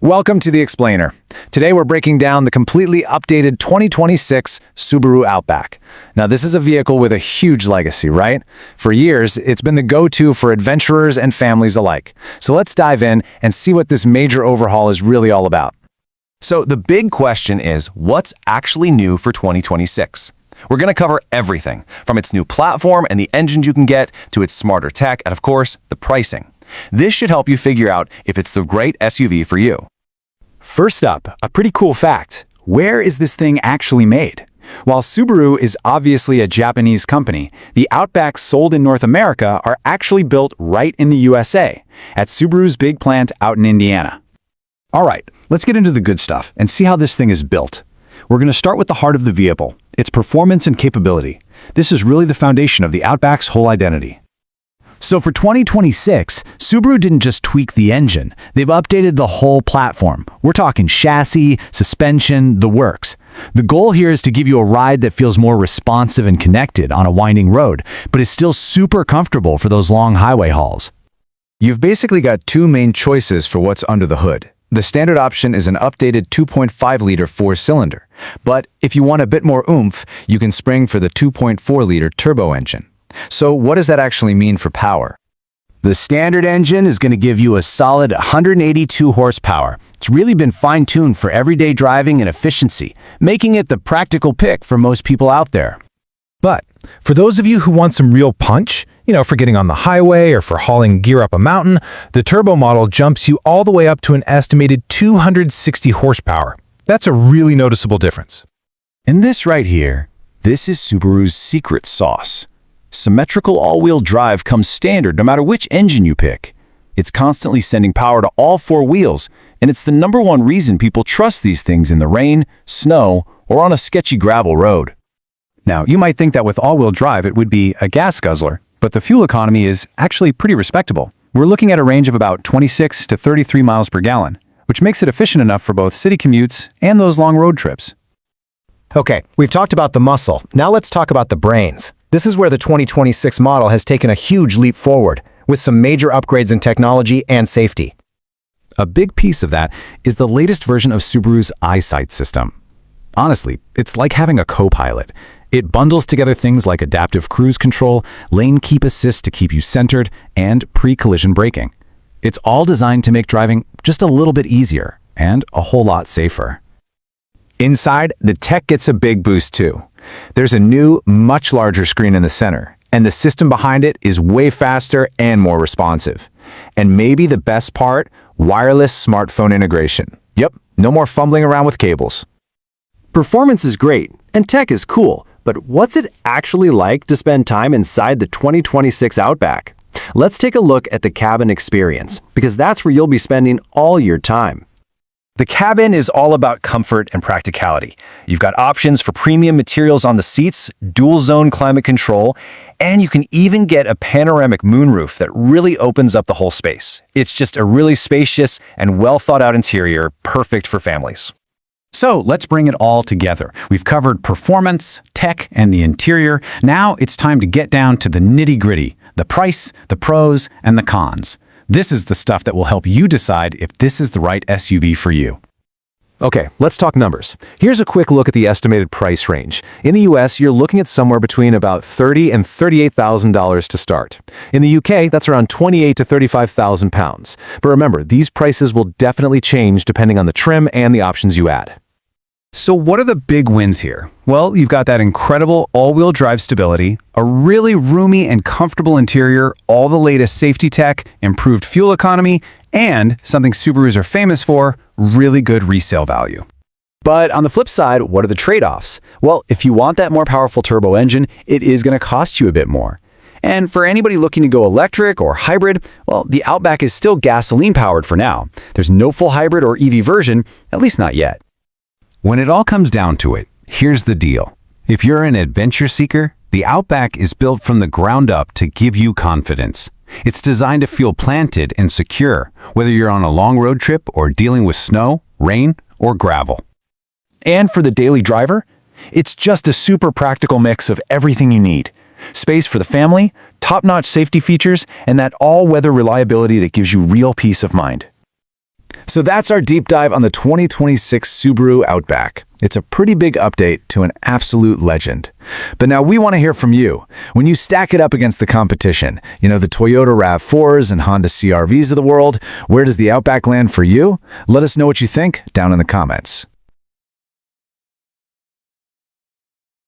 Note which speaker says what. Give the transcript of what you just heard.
Speaker 1: Welcome to The Explainer. Today we're breaking down the completely updated 2026 Subaru Outback. Now this is a vehicle with a huge legacy, right? For years, it's been the go-to for adventurers and families alike. So let's dive in and see what this major overhaul is really all about.
Speaker 2: So the big question is, what's actually new for 2026? We're going to cover everything, from its new platform and the engines you can get, to its smarter tech, and of course, the pricing. This should help you figure out if it's the right SUV for you.
Speaker 3: First up, a pretty cool fact. Where is this thing actually made? While Subaru is obviously a Japanese company, the Outbacks sold in North America are actually built right in the USA, at Subaru's big plant out in Indiana.
Speaker 4: All right, let's get into the good stuff and see how this thing is built. We're going to start with the heart of the vehicle, its performance and capability. This is really the foundation of the Outback's whole identity.
Speaker 1: So for 2026, Subaru didn't just tweak the engine, they've updated the whole platform. We're talking chassis, suspension, the works. The goal here is to give you a ride that feels more responsive and connected on a winding road, but is still super comfortable for those long highway hauls.
Speaker 5: You've basically got two main choices for what's under the hood. The standard option is an updated 2.5-liter four-cylinder, but if you want a bit more oomph, you can spring for the 2.4-liter turbo engine. So what does that actually mean for power?
Speaker 1: The standard engine is going to give you a solid 182 horsepower. It's really been fine-tuned for everyday driving and efficiency, making it the practical pick for most people out there.
Speaker 6: But for those of you who want some real punch, for getting on the highway or for hauling gear up a mountain, the turbo model jumps you all the way up to an estimated 260 horsepower. That's a really noticeable difference.
Speaker 2: And this right here, this is Subaru's secret sauce. Symmetrical all-wheel drive comes standard no matter which engine you pick. It's constantly sending power to all four wheels, and it's the #1 reason people trust these things in the rain, snow, or on a sketchy gravel road.
Speaker 5: Now, you might think that with all-wheel drive it would be a gas guzzler, but the fuel economy is actually pretty respectable. We're looking at a range of about 26 to 33 miles per gallon, which makes it efficient enough for both city commutes and those long road trips.
Speaker 7: Okay, we've talked about the muscle. Now let's talk about the brains. This is where the 2026 model has taken a huge leap forward, with some major upgrades in technology and safety.
Speaker 5: A big piece of that is the latest version of Subaru's EyeSight system. Honestly, it's like having a co-pilot. It bundles together things like adaptive cruise control, lane keep assist to keep you centered, and pre-collision braking. It's all designed to make driving just a little bit easier and a whole lot safer.
Speaker 4: Inside, the tech gets a big boost too. There's a new, much larger screen in the center, and the system behind it is way faster and more responsive. And maybe the best part, wireless smartphone integration. Yep, no more fumbling around with cables.
Speaker 8: Performance is great, and tech is cool, but what's it actually like to spend time inside the 2026 Outback? Let's take a look at the cabin experience, because that's where you'll be spending all your time.
Speaker 2: The cabin is all about comfort and practicality. You've got options for premium materials on the seats, dual-zone climate control, and you can even get a panoramic moonroof that really opens up the whole space. It's just a really spacious and well-thought-out interior, perfect for families.
Speaker 3: So let's bring it all together. We've covered performance, tech, and the interior. Now it's time to get down to the nitty-gritty, the price, the pros, and the cons. This is the stuff that will help you decide if this is the right SUV for you.
Speaker 4: Okay, let's talk numbers. Here's a quick look at the estimated price range. In the US, you're looking at somewhere between about $30,000 and $38,000 to start. In the UK, that's around £28,000 to £35,000. But remember, these prices will definitely change depending on the trim and the options you add.
Speaker 5: So what are the big wins here? Well, you've got that incredible all-wheel drive stability, a really roomy and comfortable interior, all the latest safety tech, improved fuel economy, and something Subarus are famous for, really good resale value.
Speaker 8: But on the flip side, what are the trade-offs? Well, if you want that more powerful turbo engine, it is going to cost you a bit more. And for anybody looking to go electric or hybrid, well, the Outback is still gasoline-powered for now. There's no full hybrid or EV version, at least not yet.
Speaker 3: When it all comes down to it, here's the deal. If you're an adventure seeker, the Outback is built from the ground up to give you confidence. It's designed to feel planted and secure, whether you're on a long road trip or dealing with snow, rain, or gravel.
Speaker 1: And for the daily driver, it's just a super practical mix of everything you need. Space for the family, top-notch safety features, and that all-weather reliability that gives you real peace of mind. So that's our deep dive on the 2026 Subaru Outback. It's a pretty big update to an absolute legend. But now we want to hear from you. When you stack it up against the competition, the Toyota RAV4s and Honda CR-Vs of the world, where does the Outback land for you? Let us know what you think down in the comments.